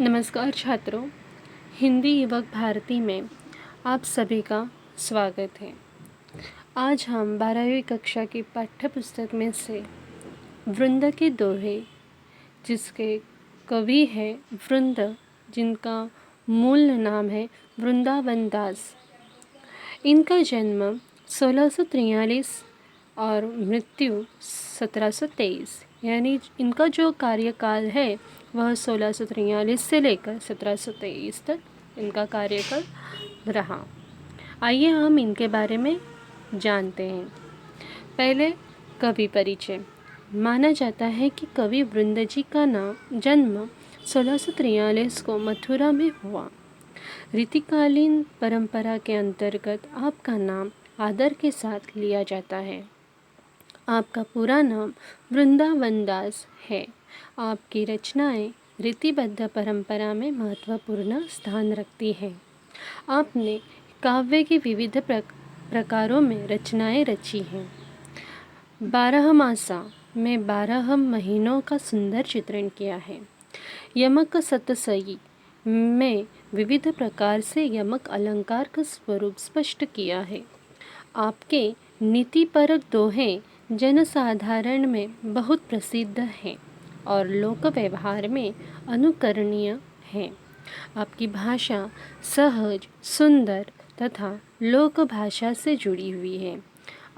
नमस्कार छात्रों, हिंदी युवक भारती में आप सभी का स्वागत है। आज हम 12वीं कक्षा की पाठ्य पुस्तक में से वृंद के दोहे, जिसके कवि है वृंद, जिनका मूल नाम है वृंदावन दास। इनका जन्म 1643 और मृत्यु 1723, यानी इनका जो कार्यकाल है वह 1643 से लेकर 1723 तक इनका कार्यकाल रहा। आइए हम इनके बारे में जानते हैं। पहले कवि परिचय। माना जाता है कि कवि वृंद जी का जन्म 1643 को मथुरा में हुआ। रीतिकालीन परंपरा के अंतर्गत आपका नाम आदर के साथ लिया जाता है। आपका पूरा नाम वृंदावन दास है। आपकी रचनाएं रीतिबद्ध परंपरा में महत्वपूर्ण स्थान रखती हैं। आपने काव्य के विविध प्रकारों में रचनाएं रची हैं। 12 मासा में 12 महीनों का सुंदर चित्रण किया है। यमक सतसई में विविध प्रकार से यमक अलंकार का स्वरूप स्पष्ट किया है। आपके नीतिपरक दोहे जनसाधारण में बहुत प्रसिद्ध हैं और लोक व्यवहार में अनुकरणीय हैं। आपकी भाषा सहज, सुंदर तथा लोक भाषा से जुड़ी हुई है।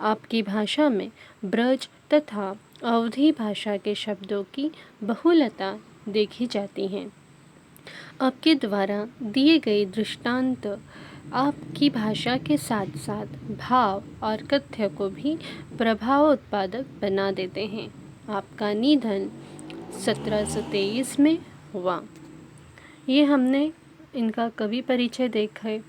आपकी भाषा में ब्रज तथा अवधी भाषा के शब्दों की बहुलता देखी जाती है। आपके द्वारा दिए गए दृष्टांत आपकी भाषा के साथ साथ भाव और कथ्य को भी प्रभाव उत्पादक बना देते हैं। आपका निधन 1723 में हुआ। ये हमने इनका कवि परिचय देखा है,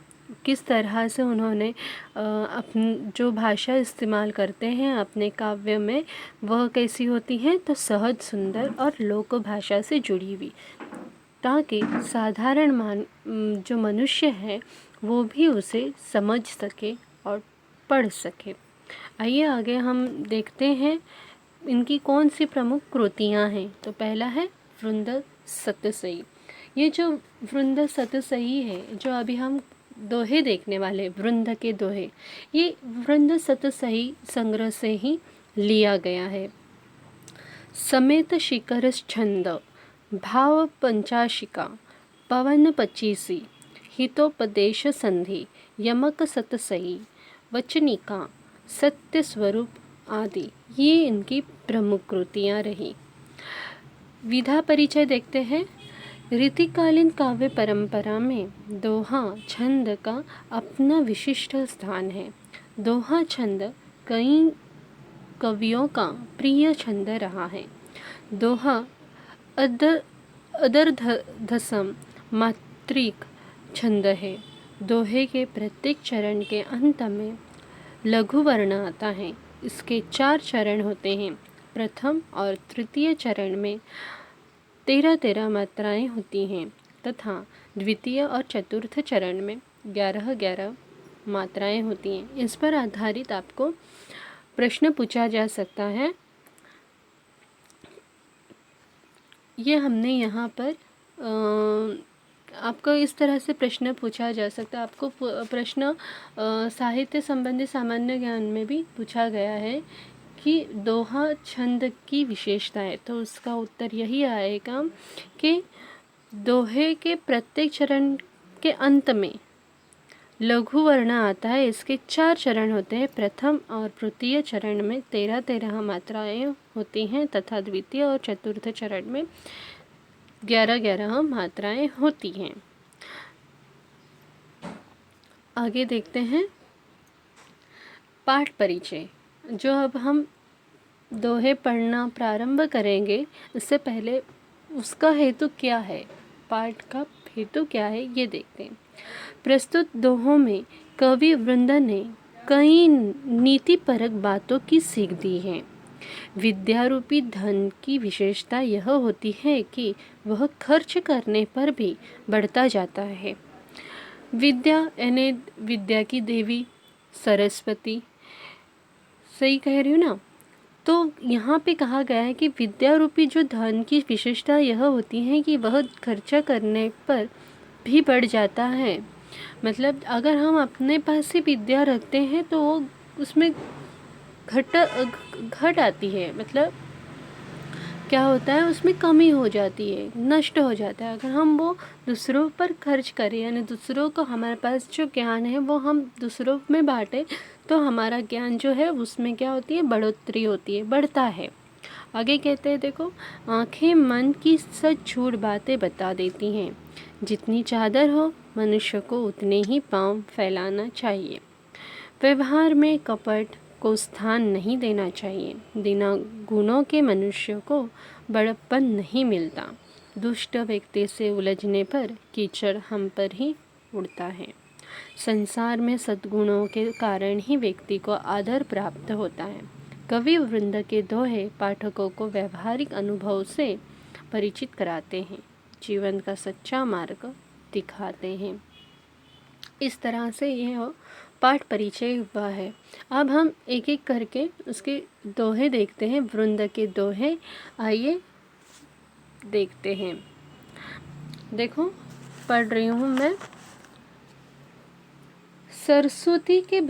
किस तरह से उन्होंने अपनी जो भाषा इस्तेमाल करते हैं अपने काव्य में वह कैसी होती है, तो सहज, सुंदर और लोक भाषा से जुड़ी हुई, ताकि साधारण जो मनुष्य है वो भी उसे समझ सके और पढ़ सके। आइए आगे हम देखते हैं इनकी कौन सी प्रमुख कृतियाँ हैं। तो पहला है वृंद सतसई। ये जो वृंद सतसई है, जो अभी हम दोहे देखने वाले वृंद के दोहे, ये वृंद सतसई संग्रह से ही लिया गया है। समेत शिखर छंद, भाव पंचाशिका, पवन पचीसी, हितोपदेश संधि, यमक सतसई, वचनिका, सत्य स्वरूप आदि, ये इनकी प्रमुख कृतियाँ रही। विधा परिचय देखते हैं। रीतिकालीन काव्य परंपरा में दोहा छंद का अपना विशिष्ट स्थान है। दोहा छंद कई कवियों का प्रिय छंद रहा है। दोहा अदर्धसम मात्रिक छंद है। दोहे के प्रत्येक चरण के अंत में लघु वर्ण आता है। इसके 4 चरण होते हैं। प्रथम और तृतीय चरण में 13-13 मात्राएं होती हैं तथा द्वितीय और चतुर्थ चरण में 11-11 मात्राएं होती हैं। इस पर आधारित आपको प्रश्न पूछा जा सकता है। ये हमने यहाँ पर आपको इस तरह से प्रश्न पूछा जा सकता है। आपको प्रश्न साहित्य संबंधी सामान्य ज्ञान में भी पूछा गया है कि दोहा छंद की विशेषता है, तो उसका उत्तर यही आएगा कि दोहे के प्रत्येक चरण के अंत में लघु वर्ण आता है। इसके 4 चरण होते हैं। प्रथम और तृतीय चरण में 13-13 मात्राएं होती हैं तथा द्वितीय और चतुर्थ चरण में 11-11 मात्राएं होती हैं। आगे देखते हैं पाठ परिचय। जो अब हम दोहे पढ़ना प्रारंभ करेंगे, इससे पहले उसका हेतु क्या है, पाठ का हेतु क्या है, ये देखते हैं। प्रस्तुत दोहों में कवि वृंद ने कई नीतिपरक बातों की सीख दी है। विद्यारूपी धन की विशेषता यह होती है कि वह खर्च करने पर भी बढ़ता जाता है। विद्या यानी विद्या की देवी सरस्वती, सही कह रही हूँ ना? तो यहाँ पे कहा गया है कि विद्या रूपी जो धन की विशेषता यह होती है कि वह खर्चा करने पर भी बढ़ जाता है। मतलब अगर हम अपने पास से विद्या रखते हैं तो वो उसमें घट आती है, मतलब क्या होता है उसमें कमी हो जाती है, नष्ट हो जाता है। अगर हम वो दूसरों पर खर्च करें, यानी दूसरों को, हमारे पास जो ज्ञान है वो हम दूसरों में बांटें, तो हमारा ज्ञान जो है उसमें क्या होती है, बढ़ोतरी होती है, बढ़ता है। आगे कहते हैं, देखो, आंखें मन की सच झूठ बातें बता देती हैं। जितनी चादर हो मनुष्य को उतने ही पाँव फैलाना चाहिए। व्यवहार में कपट को स्थान नहीं देना चाहिए। बिना गुणों के मनुष्य को बड़प्पन नहीं मिलता। दुष्ट व्यक्ति से उलझने पर कीचड़ हम पर ही उड़ता है। संसार में सद्गुणों के कारण ही व्यक्ति को आदर प्राप्त होता है। कवि वृंद के दोहे पाठकों को व्यवहारिक अनुभव से परिचित कराते हैं, जीवन का सच्चा मार्ग दिखाते हैं। इस तरह से यह पाठ परिचय हुआ है। अब हम एक एक करके उसके दोहे देखते हैं, वृंद के दोहे। आइए देखते हैं। देखो, पढ़ रही हूँ मैं। सरस्वती के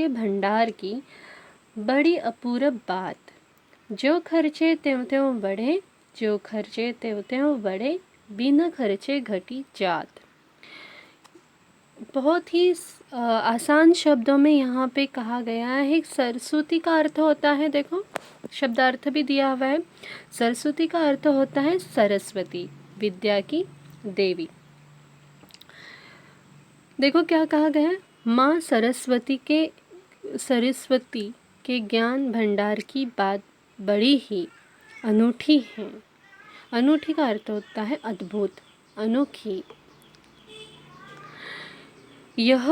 भंडार की बड़ी अपूरब बात। जो खर्चे त्यों त्यों बढ़े, जो खर्चे त्यों त्यों बढ़े, बिना खर्चे घटी जात। बहुत ही आसान शब्दों में यहाँ पे कहा गया है। सरस्वती का अर्थ होता है, देखो शब्दार्थ भी दिया हुआ है। सरस्वती का अर्थ होता है सरस्वती, विद्या की देवी। देखो क्या कहा गया है, माँ सरस्वती के ज्ञान भंडार की बात बड़ी ही अनूठी है। अनूठी का अर्थ होता है अद्भुत, अनोखी। यह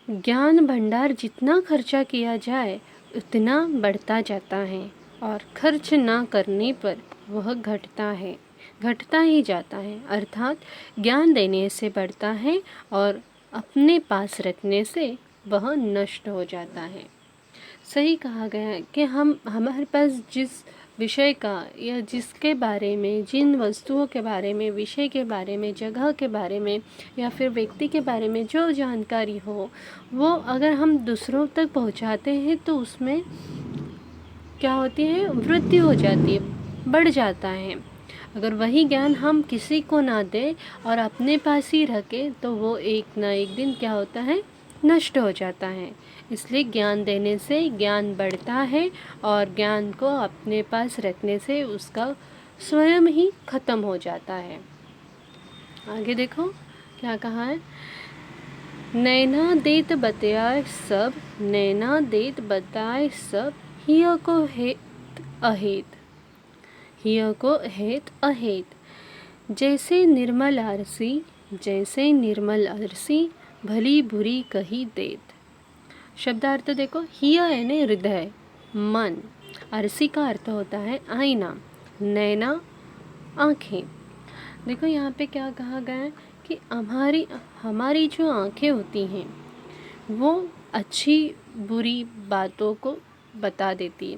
ज्ञान भंडार जितना खर्चा किया जाए उतना बढ़ता जाता है, और खर्च ना करने पर वह घटता ही जाता है। अर्थात ज्ञान देने से बढ़ता है और अपने पास रखने से वह नष्ट हो जाता है। सही कहा गया है कि हमारे पास जिस विषय का या जिसके बारे में, जिन वस्तुओं के बारे में, विषय के बारे में, जगह के बारे में या फिर व्यक्ति के बारे में जो जानकारी हो, वो अगर हम दूसरों तक पहुंचाते हैं तो उसमें क्या होती है, वृद्धि हो जाती है, बढ़ जाता है। अगर वही ज्ञान हम किसी को ना दें और अपने पास ही रखें तो वो एक ना एक दिन क्या होता है, नष्ट हो जाता है। इसलिए ज्ञान देने से ज्ञान बढ़ता है और ज्ञान को अपने पास रखने से उसका स्वयं ही खत्म हो जाता है। आगे देखो क्या कहा है, नैना देत बताए सब, नैना देत बताए सब, हिया को हेत अहेत, हिया को हेत अहेत। जैसे निर्मल अरसी, भली बुरी कही देत। शब्दार्थ देखो, हिया यानी हृदय, मन, अरसी का अर्थ होता है आईना, नैना आँखें। देखो यहाँ पे क्या कहा गया है कि हमारी जो आँखें होती हैं वो अच्छी बुरी बातों को बता देती है।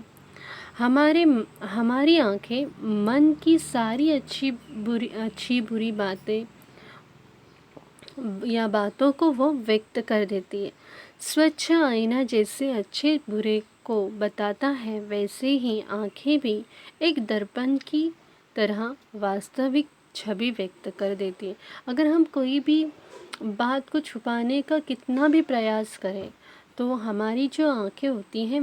हमारी आँखें मन की सारी अच्छी बुरी बातें या बातों को वो व्यक्त कर देती है। स्वच्छ आईना जैसे अच्छे बुरे को बताता है, वैसे ही आँखें भी एक दर्पण की तरह वास्तविक छवि व्यक्त कर देती है। अगर हम कोई भी बात को छुपाने का कितना भी प्रयास करें तो हमारी जो आँखें होती हैं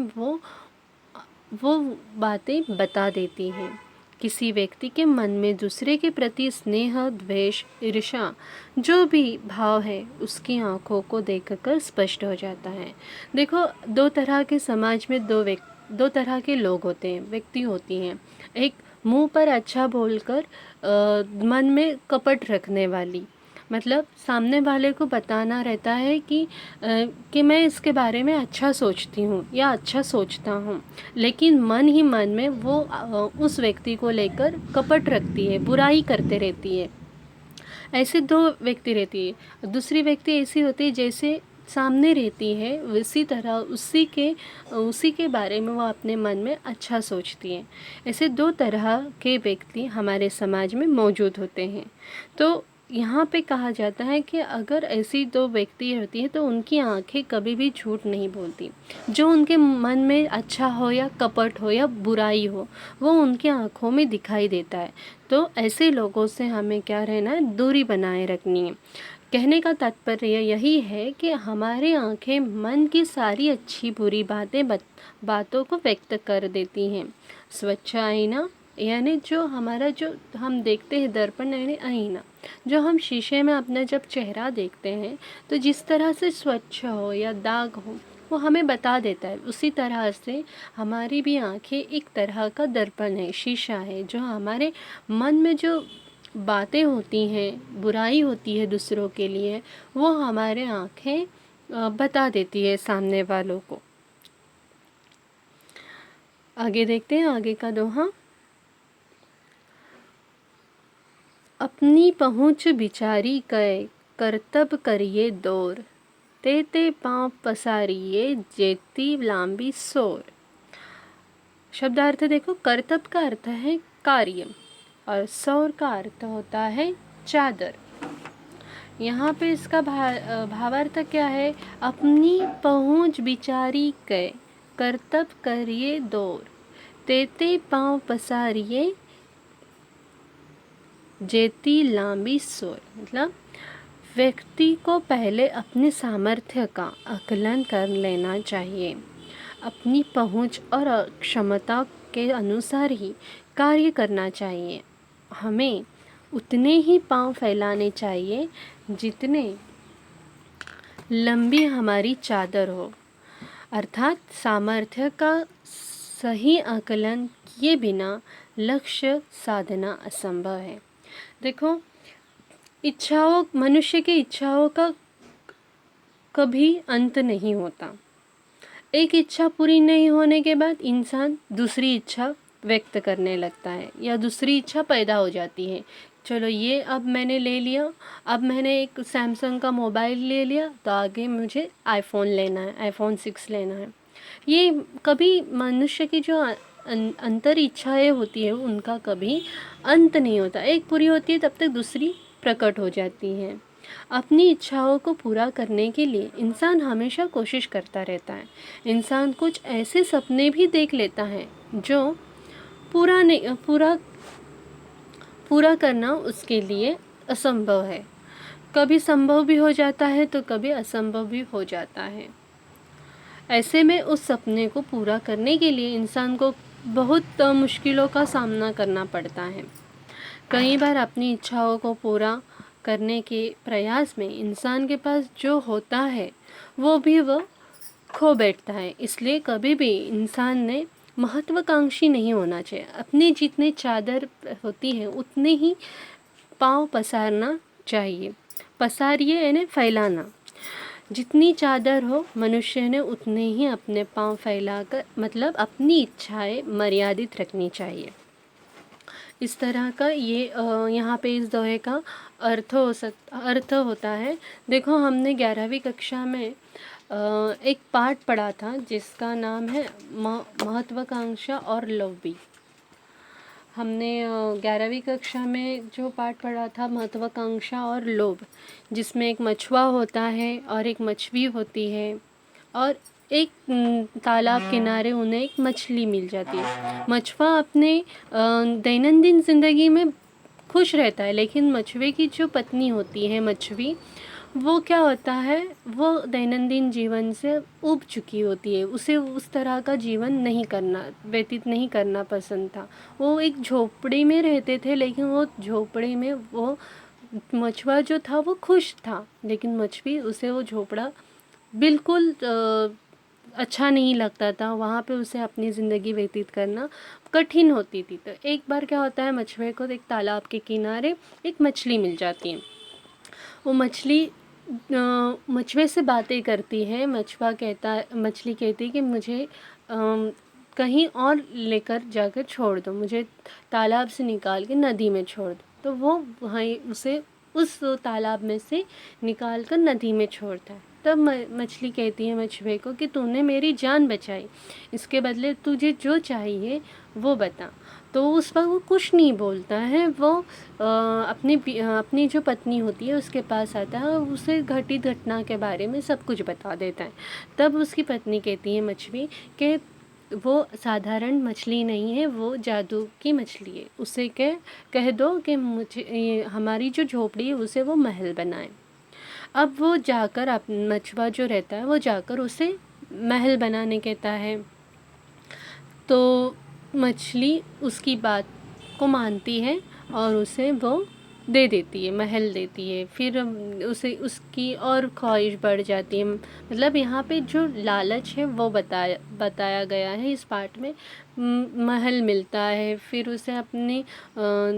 वो बातें बता देती हैं। किसी व्यक्ति के मन में दूसरे के प्रति स्नेह, द्वेष, ईर्ष्या जो भी भाव है उसकी आंखों को देखकर स्पष्ट हो जाता है। देखो, दो तरह के समाज में दो तरह के लोग होते हैं, व्यक्ति होती हैं। एक मुंह पर अच्छा बोलकर मन में कपट रखने वाली, मतलब सामने वाले को बताना रहता है कि मैं इसके बारे में अच्छा सोचती हूँ या अच्छा सोचता हूँ, लेकिन मन ही मन में वो उस व्यक्ति को लेकर कपट रखती है, बुराई करते रहती है। ऐसे दो व्यक्ति रहती है। दूसरी व्यक्ति ऐसी होती है जैसे सामने रहती है उसी तरह उसी के बारे में वो अपने मन में अच्छा सोचती है। ऐसे दो तरह के व्यक्ति हमारे समाज में मौजूद होते हैं। तो यहाँ पे कहा जाता है कि अगर ऐसी दो व्यक्ति होती हैं तो उनकी आंखें कभी भी झूठ नहीं बोलती। जो उनके मन में अच्छा हो या कपट हो या बुराई हो, वो उनकी आंखों में दिखाई देता है। तो ऐसे लोगों से हमें क्या रहना है, दूरी बनाए रखनी है। कहने का तात्पर्य यही है कि हमारी आंखें मन की सारी अच्छी बुरी बातों को व्यक्त कर देती हैं। स्वच्छ आईना यानी जो हम देखते हैं दर्पण यानी आईना, जो हम शीशे में अपना जब चेहरा देखते हैं तो जिस तरह से स्वच्छ हो या दाग हो वो हमें बता देता है। उसी तरह से हमारी भी आंखें एक तरह का दर्पण है, शीशा है, जो हमारे मन में जो बातें होती हैं, बुराई होती है दूसरों के लिए, वो हमारे आंखें बता देती है सामने वालों को। आगे देखते हैं आगे का दोहा। अपनी पहुँच बिचारी कय करतब करिए दोर, ते पाँव पसारिए जेती लांबी सोर। शब्दार्थ देखो, करतब का अर्थ है कार्य और सौर का अर्थ होता है चादर। यहाँ पे इसका भावार्थ क्या है? अपनी पहुँच बिचारी कय करतब करिए दोर, ते पाँव पसारिए जेती लांबी सोर। मतलब व्यक्ति को पहले अपने सामर्थ्य का आकलन कर लेना चाहिए। अपनी पहुंच और क्षमता के अनुसार ही कार्य करना चाहिए। हमें उतने ही पांव फैलाने चाहिए जितने लंबी हमारी चादर हो। अर्थात सामर्थ्य का सही आकलन किए बिना लक्ष्य साधना असंभव है। देखो, मनुष्य की इच्छाओं का कभी अंत नहीं होता। एक इच्छा पूरी नहीं होने के बाद इंसान दूसरी इच्छा व्यक्त करने लगता है या दूसरी इच्छा पैदा हो जाती है। चलो ये अब मैंने ले लिया, अब मैंने एक सैमसंग का मोबाइल ले लिया, तो आगे मुझे आईफोन लेना है, आईफोन 6 लेना है। ये कभी मनुष्य की जो अंतर इच्छाएं होती है उनका कभी अंत नहीं होता। एक पूरी होती है तब तक दूसरी प्रकट हो जाती हैं। अपनी इच्छाओं को पूरा करने के लिए इंसान हमेशा कोशिश करता रहता है। इंसान कुछ ऐसे सपने भी देख लेता है जो पूरा करना उसके लिए असंभव है। कभी संभव भी हो जाता है तो कभी असंभव भी हो जाता है। ऐसे में उस सपने को पूरा करने के लिए इंसान को बहुत मुश्किलों का सामना करना पड़ता है। कई बार अपनी इच्छाओं को पूरा करने के प्रयास में इंसान के पास जो होता है वो खो बैठता है। इसलिए कभी भी इंसान ने महत्वाकांक्षी नहीं होना चाहिए। अपनी जितनी चादर होती है उतने ही पाँव पसारना चाहिए। पसारिए यानी फैलाना। जितनी चादर हो मनुष्य ने उतने ही अपने पाँव फैलाकर, मतलब अपनी इच्छाएं मर्यादित रखनी चाहिए। इस तरह का ये यहाँ पे इस दोहे का अर्थ होता है। देखो, हमने 11वीं कक्षा में एक पाठ पढ़ा था जिसका नाम है महत्वाकांक्षा और लोभी। हमने 11वीं कक्षा में जो पाठ पढ़ा था महत्वाकांक्षा और लोभ, जिसमें एक मछुआ होता है और एक मछली होती है और एक तालाब किनारे उन्हें एक मछली मिल जाती है। मछुआ अपने दैनंदिन ज़िंदगी में खुश रहता है, लेकिन मछुए की जो पत्नी होती है मछली, वो क्या होता है, वो दैनंदिन जीवन से ऊब चुकी होती है। उसे उस तरह का जीवन व्यतीत नहीं करना पसंद था। वो एक झोपड़ी में रहते थे, लेकिन वो झोपड़ी में वो मछुआ जो था वो खुश था, लेकिन मछली उसे वो झोपड़ा बिल्कुल अच्छा नहीं लगता था। वहाँ पे उसे अपनी ज़िंदगी व्यतीत करना कठिन होती थी। तो एक बार क्या होता है, मछुए को एक तालाब के किनारे एक मछली मिल जाती है। वो मछली मछुए से बातें करती है। मछली कहती है कि मुझे कहीं और लेकर जाकर छोड़ दो, मुझे तालाब से निकाल के नदी में छोड़ दो। तो वो वहीं उसे उस तालाब में से निकाल कर नदी में छोड़ता है। तब मछली कहती है मछुए को कि तूने मेरी जान बचाई, इसके बदले तुझे जो चाहिए वो बता। तो उस वक्त वो कुछ नहीं बोलता है, वो अपनी जो पत्नी होती है उसके पास आता है और उसे घटित घटना के बारे में सब कुछ बता देता है। तब उसकी पत्नी कहती है मछली कि वो साधारण मछली नहीं है, वो जादू की मछली है, उसे कह दो कि मुझे हमारी जो झोपड़ी है उसे वो महल बनाए। अब वो जाकर मछुआ जो रहता है वो जाकर उसे महल बनाने कहता है। तो मछली उसकी बात को मानती है और उसे वो दे देती है, महल देती है। फिर उसे उसकी और ख्वाहिश बढ़ जाती है। मतलब यहाँ पे जो लालच है वो बताया गया है इस पार्ट में। महल मिलता है, फिर उसे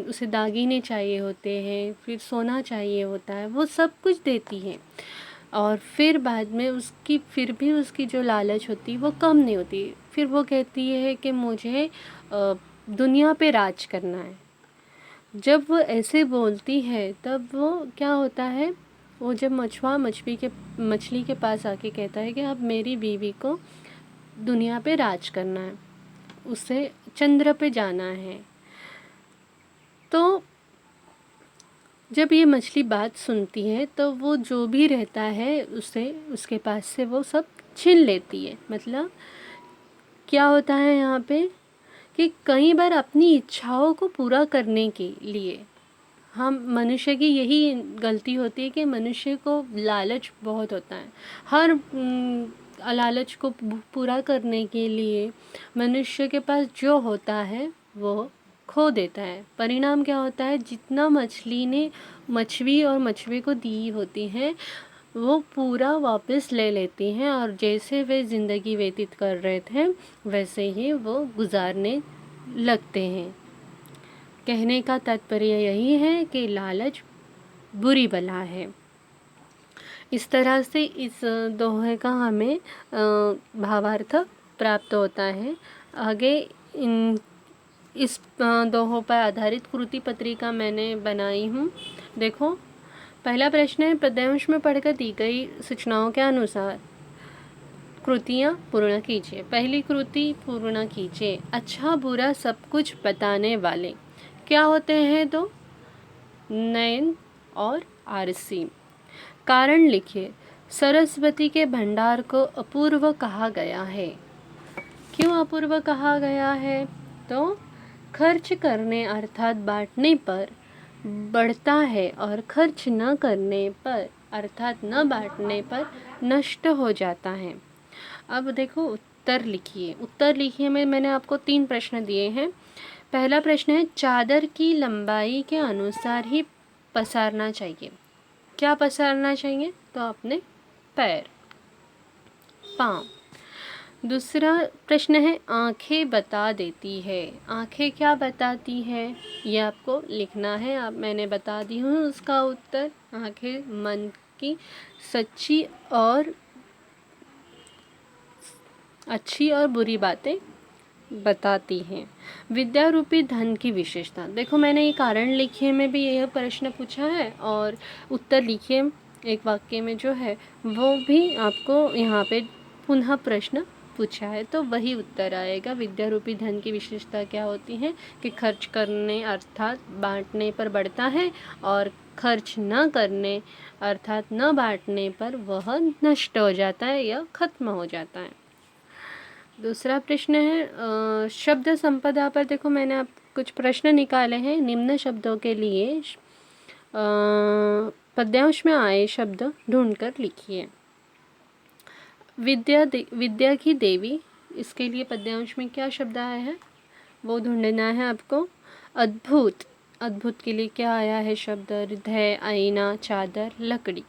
उसे दागीने चाहिए होते हैं, फिर सोना चाहिए होता है, वो सब कुछ देती है। और फिर बाद में फिर भी उसकी जो लालच होती है वो कम नहीं होती। फिर वो कहती है कि मुझे दुनिया पे राज करना है। जब वो ऐसे बोलती है तब वो क्या होता है, वो जब मछुआ मछली के पास आके कहता है कि अब मेरी बीवी को दुनिया पे राज करना है, उसे चंद्र पे जाना है। तो जब ये मछली बात सुनती है तो वो जो भी रहता है उसके पास से वो सब छीन लेती है। मतलब क्या होता है यहाँ पे कि कई बार अपनी इच्छाओं को पूरा करने के लिए हम मनुष्य की यही गलती होती है कि मनुष्य को लालच बहुत होता है। हर लालच को पूरा करने के लिए मनुष्य के पास जो होता है वो खो देता है। परिणाम क्या होता है, जितना मछली और मछुए को दी होती है वो पूरा वापस ले लेती हैं और जैसे वे ज़िंदगी व्यतीत कर रहे थे वैसे ही वो गुजारने लगते हैं। कहने का तात्पर्य यही है कि लालच बुरी बला है। इस तरह से इस दोहे का हमें भावार्थ प्राप्त होता है। आगे इस दोहों पर आधारित कृति पत्रिका मैंने बनाई हूँ। देखो, पहला प्रश्न है, पद्यांश में पढ़कर दी गई सूचनाओं के अनुसार कृतियाँ पूर्ण कीजिए। पहली कृति पूर्ण कीजिए। अच्छा बुरा सब कुछ बताने वाले क्या होते हैं? तो नयन और आरसी। कारण लिखिए। सरस्वती के भंडार को अपूर्व कहा गया है। क्यों अपूर्व कहा गया है? तो खर्च करने अर्थात बांटने पर बढ़ता है और खर्च न करने पर अर्थात न बांटने पर नष्ट हो जाता है। अब देखो उत्तर लिखिए में मैंने आपको 3 प्रश्न दिए हैं। पहला प्रश्न है, चादर की लंबाई के अनुसार ही पसारना चाहिए। क्या पसारना चाहिए? तो अपने पैर, पाँव। दूसरा प्रश्न है, आंखें बता देती है। आंखें क्या बताती है ये आपको लिखना है। मैंने बता दी हूँ उसका उत्तर। आंखें मन की सच्ची और अच्छी और बुरी बातें बताती हैं। विद्या रूपी धन की विशेषता। देखो, मैंने ये कारण लिखिए में भी यह प्रश्न पूछा है और उत्तर लिखिए एक वाक्य में जो है वो भी आपको यहाँ पे पुनः प्रश्न पूछा है, तो वही उत्तर आएगा। विद्या रूपी धन की विशेषता क्या होती है कि खर्च करने अर्थात बांटने पर बढ़ता है और खर्च न करने अर्थात न बांटने पर वह नष्ट हो जाता है या खत्म हो जाता है। दूसरा प्रश्न है, शब्द संपदा पर देखो मैंने आप कुछ प्रश्न निकाले हैं। निम्न शब्दों के लिए पद्यांश में आए शब्द ढूंढकर लिखिए। विद्या की देवी, इसके लिए पद्यांश में क्या शब्द आया है वो ढूंढना है आपको। अद्भुत के लिए क्या आया है शब्द? हृदय, आईना, चादर, लकड़ी।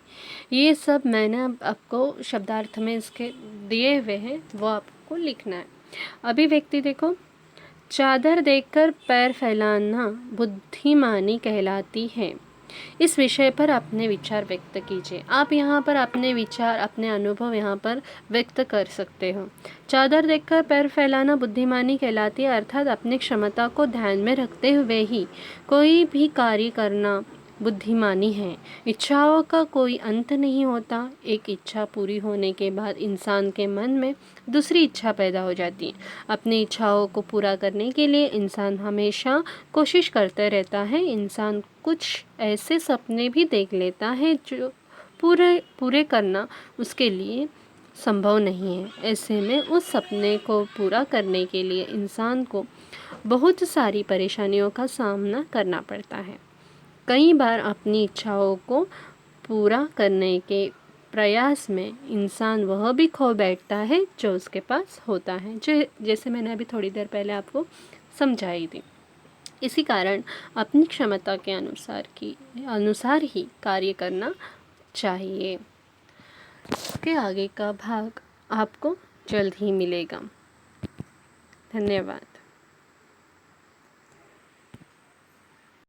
ये सब मैंने आपको शब्दार्थ में इसके दिए हुए हैं, वो आपको लिखना है। अभिव्यक्ति देखो, चादर देखकर पैर फैलाना बुद्धिमानी कहलाती है। इस विषय पर अपने विचार व्यक्त कीजिए। आप यहाँ पर अपने विचार, अपने अनुभव यहाँ पर व्यक्त कर सकते हो। चादर देखकर पैर फैलाना बुद्धिमानी कहलाती है, अर्थात अपनी क्षमता को ध्यान में रखते हुए ही कोई भी कार्य करना बुद्धिमानी है। इच्छाओं का कोई अंत नहीं होता। एक इच्छा पूरी होने के बाद इंसान के मन में दूसरी इच्छा पैदा हो जाती है। अपनी इच्छाओं को पूरा करने के लिए इंसान हमेशा कोशिश करता रहता है। इंसान कुछ ऐसे सपने भी देख लेता है जो पूरे पूरे करना उसके लिए संभव नहीं है। ऐसे में उस सपने को पूरा करने के लिए इंसान को बहुत सारी परेशानियों का सामना करना पड़ता है। कई बार अपनी इच्छाओं को पूरा करने के प्रयास में इंसान वह भी खो बैठता है जो उसके पास होता है, जैसे मैंने अभी थोड़ी देर पहले आपको समझाई थी। इसी कारण अपनी क्षमता के अनुसार ही कार्य करना चाहिए। के आगे का भाग आपको जल्द ही मिलेगा। धन्यवाद।